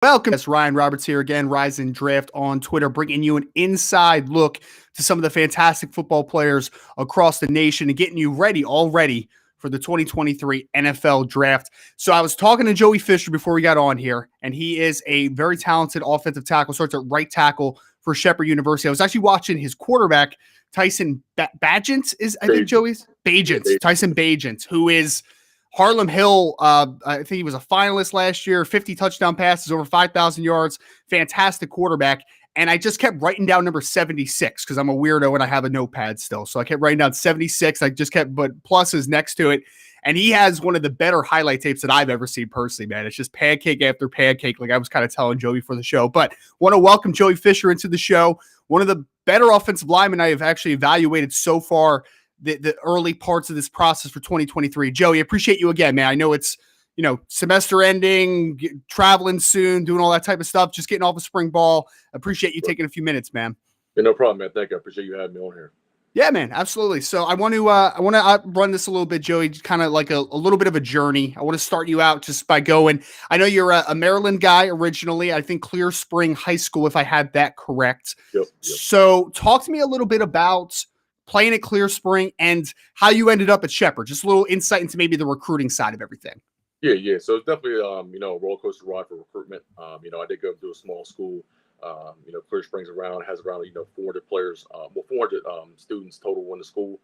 Welcome. It's Ryan Roberts here again, Rise and Draft on Twitter, bringing you an inside look to some of the fantastic football players across the nation and getting you ready already for the 2023 NFL Draft. So I was talking to Joey Fisher before we got on here, and he is a very talented offensive tackle, starts at right tackle for Shepherd University. I was actually watching his quarterback, Tyson Bagent, Tyson Bagent, who is Harlem Hill, I think he was a finalist last year, 50 touchdown passes, over 5,000 yards, fantastic quarterback. And I just kept writing down number 76 because I'm a weirdo and I have a notepad still. So I kept writing down 76. I just kept but pluses next to it. And he has one of the better highlight tapes that I've ever seen personally, man. It's just pancake after pancake, like I was kind of telling Joey for the show. But want to welcome Joey Fisher into the show. One of the better offensive linemen I have actually evaluated so far the early parts of this process for 2023. Joey, appreciate you again, man. I know it's, semester ending, traveling soon, doing all that type of stuff, just getting off of spring ball. Appreciate you taking a few minutes, man. Yeah, no problem, man. Thank you. I appreciate you having me on here. Yeah, man, absolutely. So I want to run this a little bit, Joey, kind of like a little bit of a journey. I want to start you out just by going. I know you're a Maryland guy originally. I think Clear Spring High School, if I had that correct. Yep. So talk to me a little bit about playing at Clear Spring and how you ended up at Shepherd. Just a little insight into maybe the recruiting side of everything. Yeah. So it's definitely, a roller coaster ride for recruitment. I did go to a small school. Clear Springs has around 400 players, 400 students total in the school.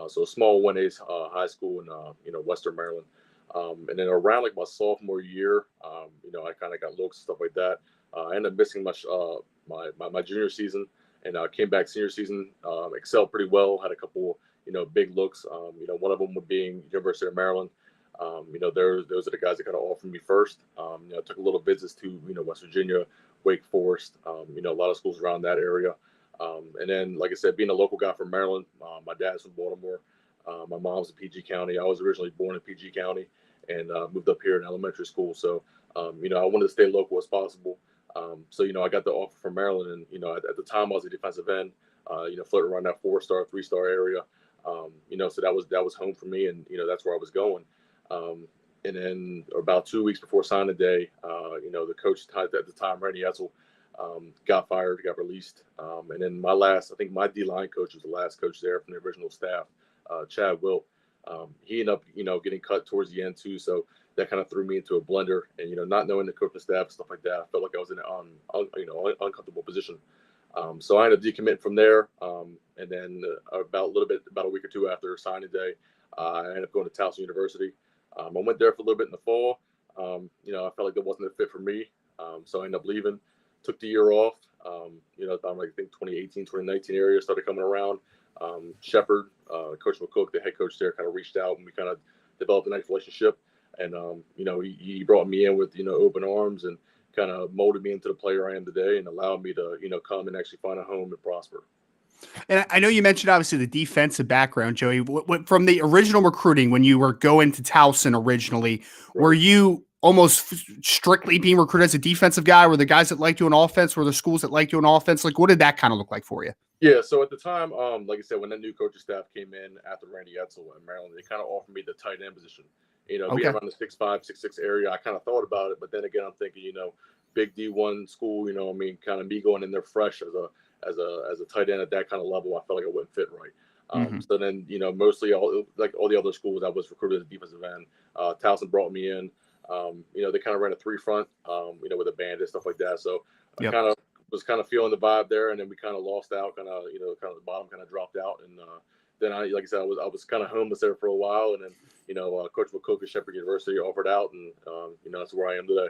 So a small 1A high school in Western Maryland. And then around like my sophomore year, I kind of got looks and stuff like that. I ended up missing my junior season. And came back senior season, excelled pretty well. Had a couple, big looks. One of them would being University of Maryland. Those are the guys that kind of offered me first. Took a little visits to, West Virginia, Wake Forest. A lot of schools around that area. And then, like I said, being a local guy from Maryland, my dad's from Baltimore. My mom's in PG County. I was originally born in PG County and moved up here in elementary school. So, I wanted to stay local as possible. So I got the offer from Maryland, and at the time I was a defensive end, floating around that 4-star, 3-star area. So that was home for me, and that's where I was going. And then about 2 weeks before signing day, the coach at the time, Randy Etzel, got fired, got released. And then I think my D-line coach was the last coach there from the original staff, Chad Wilt. He ended up, getting cut towards the end too. So that kind of threw me into a blender, and not knowing the coaching staff and stuff like that, I felt like I was in an uncomfortable position. So I ended up decommitting from there, and then about a week or two after signing day, I ended up going to Towson University. I went there for a little bit in the fall. I felt like that wasn't a fit for me, so I ended up leaving. Took the year off. I think 2018, 2019 area started coming around. Shepherd, Coach McCook, the head coach there, kind of reached out, and we kind of developed a nice relationship. And, he brought me in with, open arms and kind of molded me into the player I am today and allowed me to, come and actually find a home and prosper. And I know you mentioned, obviously, the defensive background, Joey. From the original recruiting, when you were going to Towson originally, right, were you almost strictly being recruited as a defensive guy? Were the guys that liked you on offense? Were the schools that liked you on offense? Like, what did that kind of look like for you? Yeah, so at the time, like I said, when that new coaching staff came in after Randy Etzel in Maryland, they kind of offered me the tight end position. Being around the 6'5", 6'6" area, I kind of thought about it, but then again, I'm thinking, big D1 school, kind of me going in there fresh as a tight end at that kind of level, I felt like I wouldn't fit right. So then, mostly all the other schools, I was recruited as a defensive end. Towson brought me in. They kind of ran a 3-front, with a band and stuff like that. So I kind of was feeling the vibe there, and then we kind of lost out, kind of the bottom kind of dropped out, and then like I said, I was kind of homeless there for a while, and then Coach McCook at Shepherd University offered out, and that's where I am today.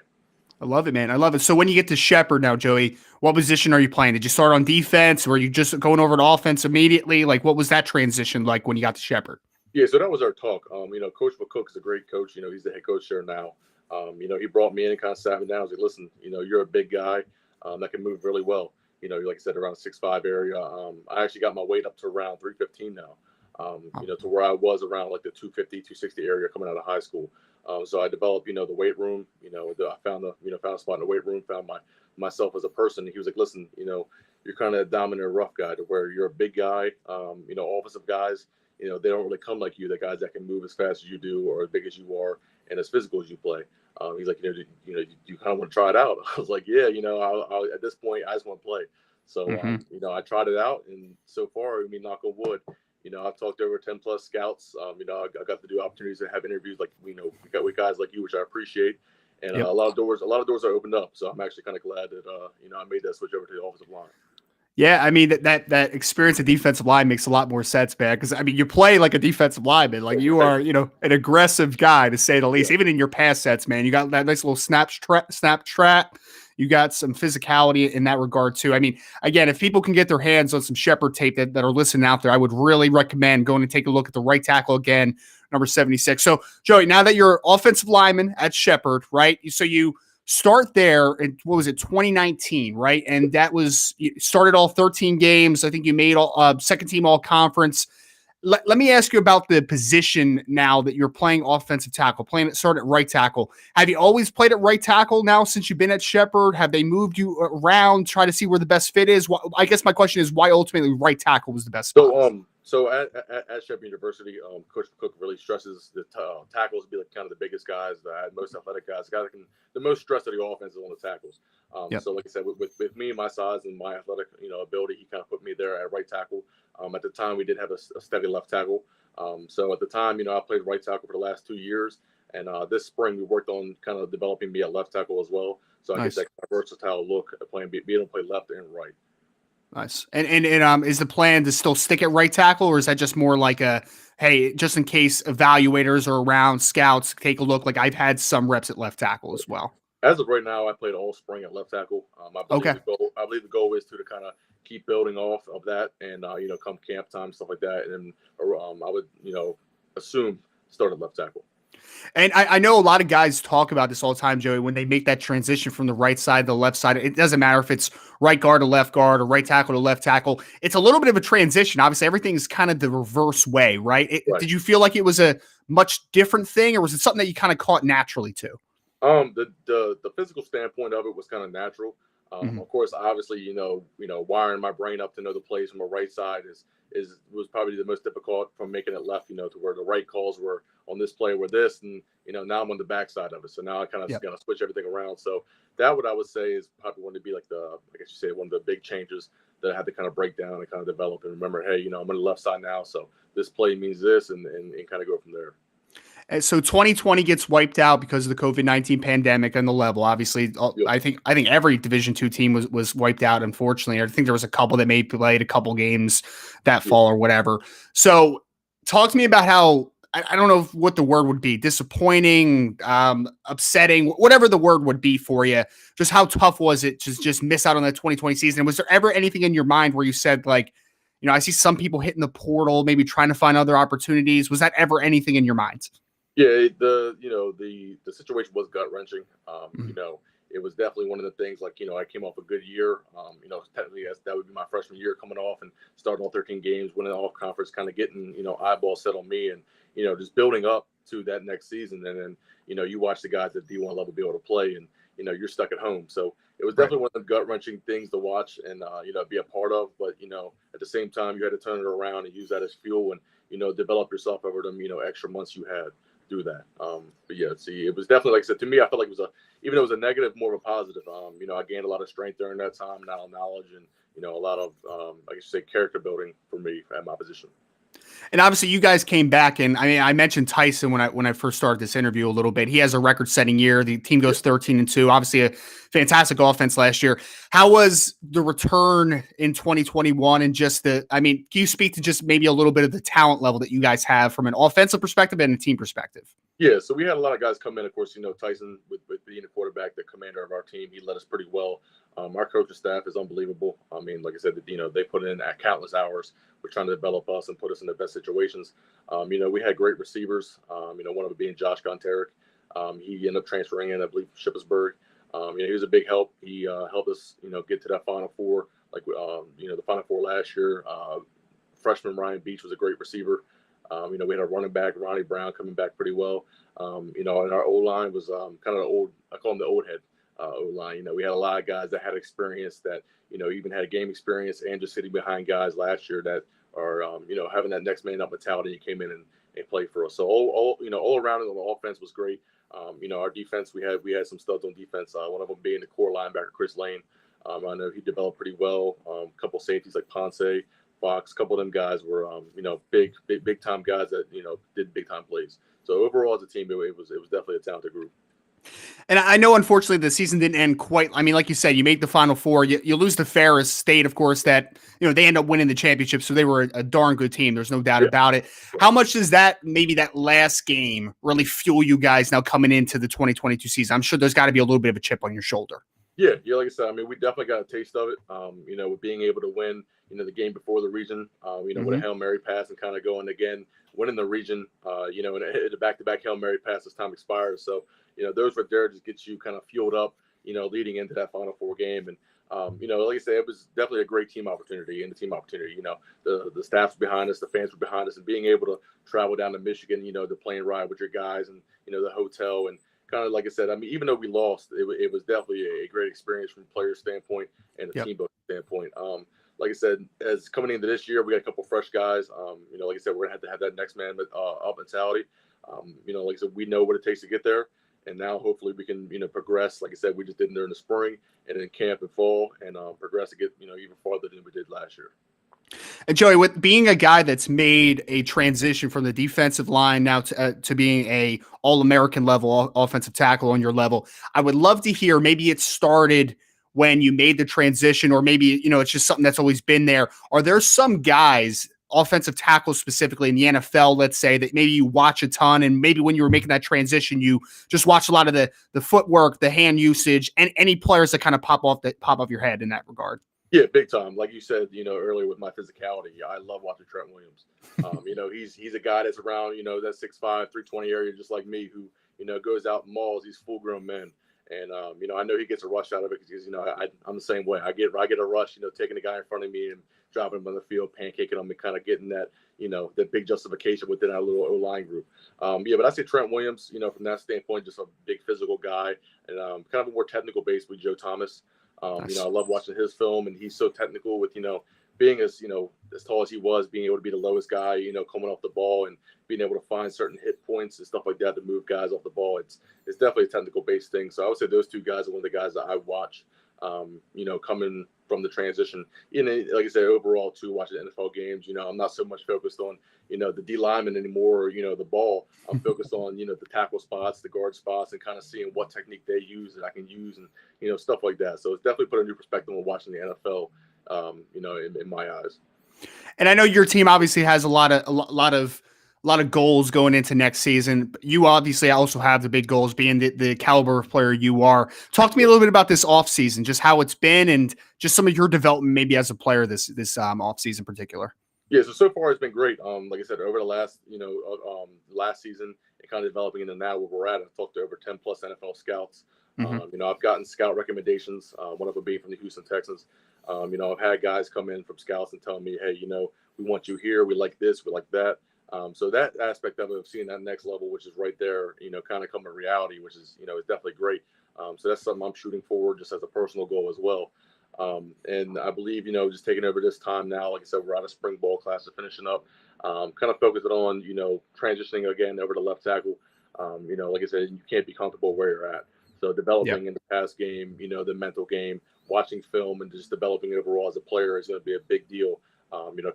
I love it, man. I love it. So when you get to Shepherd now, Joey, what position are you playing? Did you start on defense? Were you just going over to offense immediately? Like, what was that transition like when you got to Shepherd? Yeah, so that was our talk. Coach McCook is a great coach. He's the head coach there now. He brought me in and kind of sat me down. I was like, listen, you're a big guy that can move really well. Like I said, around 6'5" area. I actually got my weight up to around 315 now. To where I was around like the 250, 260 area coming out of high school. So I developed, the weight room. I found a spot in the weight room. Found myself as a person. He was like, listen, you're kind of a dominant, rough guy to where you're a big guy. Offensive guys, they don't really come like you. The guys that can move as fast as you do or as big as you are and as physical as you play. He's like, you kind of want to try it out. I was like, yeah, I'll at this point, I just want to play. So, Hmm. I tried it out, and so far, I mean, knock on wood, I've talked to over 10 plus scouts. I got to do opportunities to have interviews like, we got with guys like you, which I appreciate. And Yep. a lot of doors are opened up. So I'm actually kind of glad that, I made that switch over to the offensive line. Yeah, I mean that experience at defensive line makes a lot more sense, man. Because I mean, you play like a defensive lineman, like you are, an aggressive guy to say the least. Yeah. Even in your pass sets, man, you got that nice little snap trap. You got some physicality in that regard too. I mean, again, if people can get their hands on some Shepherd tape that are listening out there, I would really recommend going and take a look at the right tackle again, number 76. So, Joey, now that you're offensive lineman at Shepherd, right? So you start there in, what was it, 2019, right? And that was, you started all 13 games. I think you made all second team all conference. Let me ask you about the position now that you're playing offensive tackle, start at right tackle. Have you always played at right tackle now since you've been at Shepherd? Have they moved you around, try to see where the best fit is? I guess my question is why ultimately right tackle was the best spot? So at Shepherd University, Coach Cook really stresses the tackles to be like kind of the biggest guys, the most athletic guys, the guys that can the most stress of the offense is on the tackles. Yep. So like I said, with me and my size and my athletic ability, he kind of put me there at right tackle. At the time, we did have a steady left tackle. So at the time, I played right tackle for the last 2 years, and this spring we worked on kind of developing me at left tackle as well. So I Nice. guess that kind of versatile look at being able to play left and right. Nice. And is the plan to still stick at right tackle, or is that just more like a, hey, just in case evaluators are around, scouts take a look? Like I've had some reps at left tackle as well. As of right now, I played all spring at left tackle. Okay. I believe the goal is to kind of keep building off of that, and come camp time, stuff like that, and I would assume start at left tackle. And I know a lot of guys talk about this all the time, Joey, when they make that transition from the right side to the left side. It doesn't matter if it's right guard to left guard or right tackle to left tackle. It's a little bit of a transition. Obviously, everything is kind of the reverse way, right? Right. Did you feel like it was a much different thing, or was it something that you kind of caught naturally too? The physical standpoint of it was kind of natural. Mhm. Of course, obviously, wiring my brain up to know the plays from the right side was probably the most difficult from making it left, to where the right calls were on this play were this, and now I'm on the backside of it. So now I kind of Yep. gonna switch everything around. So that what I would say is probably going to be like I guess you say one of the big changes that I had to kind of break down and kind of develop and remember, hey, I'm on the left side now, so this play means this, and kind of go from there. And so 2020 gets wiped out because of the COVID-19 pandemic on the level. Obviously, Yep. I think every Division II team was wiped out. Unfortunately, I think there was a couple that maybe played a couple games that fall or whatever. So, talk to me about how I don't know what the word would be, disappointing, upsetting, whatever the word would be for you. Just how tough was it to just miss out on the 2020 season? And was there ever anything in your mind where you said like, I see some people hitting the portal, maybe trying to find other opportunities. Was that ever anything in your mind? Yeah, the situation was gut wrenching. Mhm. It was definitely one of the things. Like I came off a good year. Technically that would be my freshman year coming off and starting all 13 games, winning the all conference, kind of getting eyeball set on me, and just building up to that next season. And then you watch the guys at D1 level be able to play, and you're stuck at home. So it was Right. definitely one of the gut wrenching things to watch and be a part of. But at the same time, you had to turn it around and use that as fuel and develop yourself over them extra months you had do that. But yeah, see, it was definitely like I said to me. I felt like it was even though it was a negative, more of a positive. I gained a lot of strength during that time, now knowledge, and a lot of I guess you say character building for me at my position. And obviously, you guys came back, and I mean, I mentioned Tyson when I first started this interview a little bit. He has a record-setting year. The team goes 13-2. Obviously, a fantastic offense last year. How was the return in 2021? And just I mean, can you speak to just maybe a little bit of the talent level that you guys have from an offensive perspective and a team perspective? Yeah, so we had a lot of guys come in. Of course, Tyson with being the quarterback, the commander of our team, he led us pretty well. Our coaching staff is unbelievable. I mean, like I said, they put in countless hours. We're trying to develop us and put us in the best situations. We had great receivers. One of them being Josh Gonterick. He ended up transferring in, I believe, from Shippensburg. He was a big help. He helped us, get to that Final Four, like the Final Four last year. Freshman Ryan Beach was a great receiver. We had a running back, Ronnie Brown, coming back pretty well. And our O line was kind of the old, I call them the old head O line. We had a lot of guys that had experience that, even had game experience and just sitting behind guys last year that are, having that next man up mentality and came in and played for us. So all around it on the offense was great. Our defense, we had some studs on defense. One of them being the core linebacker, Chris Lane. I know he developed pretty well. A couple safeties like Ponce, Fox, a couple of them guys were, big time guys that, did big time plays. So overall as a team, it was definitely a talented group. And I know, unfortunately, the season didn't end quite. I mean, like you said, you made the Final Four. You lose to Ferris State, of course, that, they end up winning the championship. So they were a darn good team. There's no doubt Yeah. about it. How much does maybe that last game really fuel you guys now coming into the 2022 season? I'm sure there's got to be a little bit of a chip on your shoulder. Yeah, like I said, I mean, we definitely got a taste of it. With being able to win, the game before the region, with a Hail Mary pass and kind of going again, winning the region, and a back-to-back Hail Mary pass as time expires. So, those right there just gets you kind of fueled up, leading into that Final Four game. And, like I said, it was definitely a great team opportunity and the team opportunity. The staff's behind us, the fans were behind us, and being able to travel down to Michigan, the plane ride with your guys and, the hotel and kind of like I said, I mean, even though we lost, it was definitely a great experience from a player standpoint and a team building standpoint. Like I said, as coming into this year, we got a couple fresh guys. Like I said, we're gonna have to have that next man up mentality. Like I said, we know what it takes to get there, and now hopefully we can progress. Like I said, we just did during the spring and in camp and fall, and progress to get even farther than we did last year. And Joey, with being a guy that's made a transition from the defensive line now to being a All-American level offensive tackle on your level, I would love to hear, maybe it started when you made the transition, or maybe, it's just something that's always been there. Are there some guys, offensive tackles specifically in the NFL, let's say, that maybe you watch a ton, and maybe when you were making that transition, you just watch a lot of the footwork, the hand usage, and any players that kind of pop off your head in that regard? Yeah, big time. Like you said, earlier with my physicality, I love watching Trent Williams. He's a guy that's around, that 6'5", 320 area, just like me, who, goes out and mauls these full-grown men. And, I know he gets a rush out of it because, I'm the same way. I get a rush, taking the guy in front of me and dropping him on the field, pancaking him and kind of getting that, that big justification within our little O-line group. But I say Trent Williams, from that standpoint, just a big physical guy and kind of a more technical base with Joe Thomas. Nice. I love watching his film, and he's so technical with, being as tall as he was, being able to be the lowest guy, coming off the ball and being able to find certain hit points and stuff like that to move guys off the ball. It's definitely a technical based thing. So I would say those two guys are one of the guys that I watch, coming from the transition. Like I said, overall too, watching NFL games, I'm not so much focused on, the D lineman anymore, or, the ball. I'm focused on, the tackle spots, the guard spots, and kind of seeing what technique they use that I can use and, stuff like that. So it's definitely put a new perspective on watching the NFL, in my eyes. And I know your team obviously has a lot of goals going into next season. You obviously also have the big goals, being the caliber of player you are. Talk to me a little bit about this offseason, just how it's been and just some of your development maybe as a player this offseason in particular. Yeah, so far it's been great. Like I said, over the last, last season and kind of developing into now where we're at, I've talked to over 10 plus NFL scouts. I've gotten scout recommendations, one of them being from the Houston Texans. I've had guys come in from scouts and tell me, hey, we want you here. We like this, we like that. So that aspect of it, of seeing that next level, which is right there, kind of come a reality, which is, is definitely great. So that's something I'm shooting forward just as a personal goal as well. And I believe, just taking over this time now, like I said, we're out of spring ball class, finishing up, kind of focusing on, transitioning again over to left tackle. Like I said, you can't be comfortable where you're at. So developing in the pass game, the mental game, watching film, and just developing overall as a player is going to be a big deal,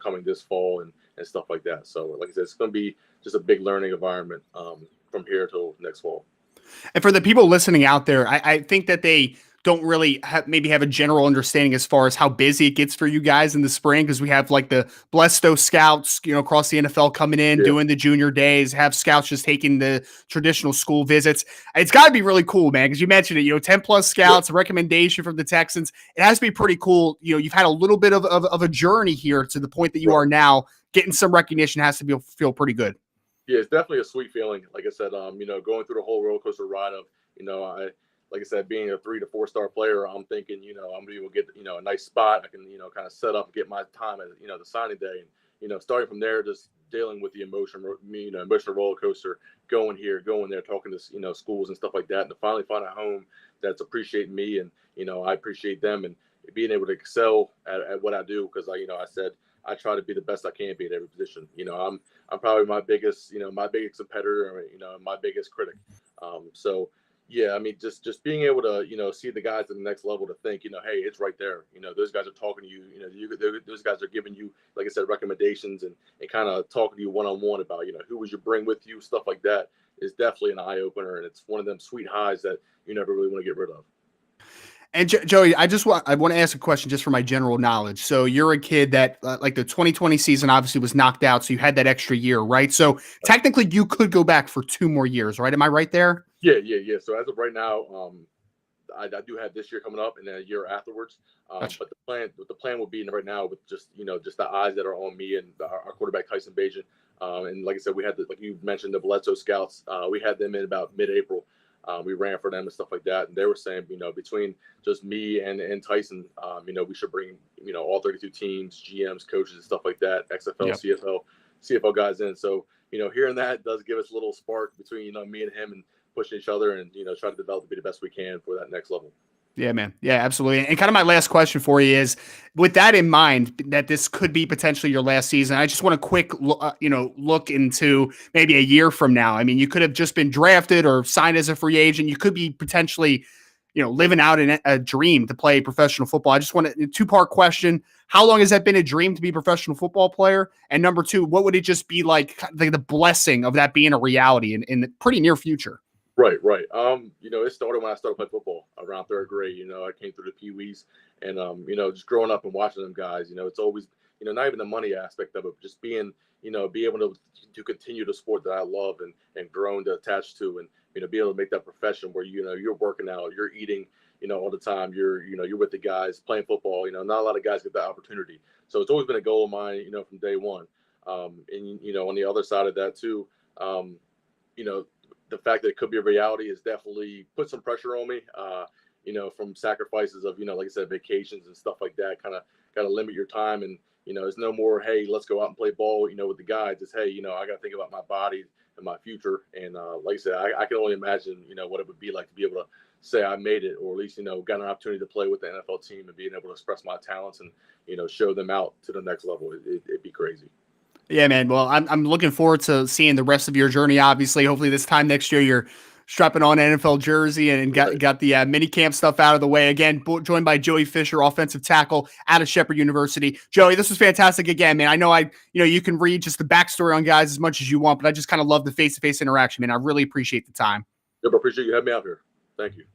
coming this fall and stuff like that. So like I said, it's going to be just a big learning environment from here till next fall. And for the people listening out there, I think that they don't really maybe have a general understanding as far as how busy it gets for you guys in the spring, because we have like the Blesto scouts, across the NFL coming in, doing the junior days, have scouts just taking the traditional school visits. It's got to be really cool, man, because you mentioned it, 10 plus scouts, a recommendation from the Texans. It has to be pretty cool. You've had a little bit of a journey here to the point that you are now. Getting some recognition has to feel pretty good. Yeah, it's definitely a sweet feeling. Like I said, going through the whole roller coaster ride of, like I said, being a 3 to 4 star player, I'm thinking, I'm going to be able to get, a nice spot. I can, kind of set up and get my time at, the signing day. And, starting from there, just dealing with the emotional roller coaster, going here, going there, talking to, schools and stuff like that. And to finally find a home that's appreciating me and, I appreciate them, and being able to excel at what I do. Because I said, I try to be the best I can be at every position. I'm probably my biggest competitor, my biggest critic. So yeah, I mean, just being able to, see the guys at the next level to think, hey, it's right there. Those guys are talking to you. Those guys are giving you, like I said, recommendations and kind of talking to you one-on-one about, who would you bring with you, stuff like that is definitely an eye opener. And it's one of them sweet highs that you never really want to get rid of. And Joey, I want to ask a question just for my general knowledge. So you're a kid that like the 2020 season obviously was knocked out. So you had that extra year, right? So technically you could go back for 2 more years, right? Am I right there? Yeah. So as of right now, I do have this year coming up and then a year afterwards. Gotcha. But the plan would be right now with just the eyes that are on me and our quarterback Tyson Bagent. And like I said, we had like you mentioned, the Bledsoe scouts. We had them in about mid-April. We ran for them and stuff like that, and they were saying, between just me and Tyson, we should bring all 32 teams, GMs, coaches, and stuff like that, XFL, Yep. CFL guys in. So hearing that does give us a little spark between me and him and pushing each other and try to develop to be the best we can for that next level. Yeah, man. Yeah, absolutely. And kind of my last question for you is, with that in mind, that this could be potentially your last season, I just want a quick, look into maybe a year from now. I mean, you could have just been drafted or signed as a free agent. You could be potentially, living out a dream to play professional football. I just want a 2-part question. How long has that been a dream to be a professional football player? And number 2, what would it just be like the blessing of that being a reality in the pretty near future? Right. It started when I started playing football around 3rd grade. I came through the Pee Wees and, just growing up and watching them guys, it's always, not even the money aspect of it, but just being, be able to continue the sport that I love and grown to attach to and, be able to make that profession where, you're working out, you're eating, all the time, you're with the guys playing football, not a lot of guys get that opportunity. So it's always been a goal of mine, from day one. And, on the other side of that too, the fact that it could be a reality has definitely put some pressure on me, from sacrifices of, like I said, vacations and stuff like that, kind of got to limit your time. And, it's no more, hey, let's go out and play ball, with the guys. It's, hey, I got to think about my body and my future. And like I said, I can only imagine, what it would be like to be able to say I made it, or at least, got an opportunity to play with the NFL team and being able to express my talents and, show them out to the next level. It'd be crazy. Yeah, man. Well, I'm looking forward to seeing the rest of your journey. Obviously, hopefully this time next year you're strapping on an NFL jersey and got the mini camp stuff out of the way. Again, joined by Joey Fisher, offensive tackle out of Shepherd University. Joey, this was fantastic again, man. I know you can read just the backstory on guys as much as you want, but I just kind of love the face-to-face interaction, man. I really appreciate the time. Yep, I appreciate you having me out here. Thank you.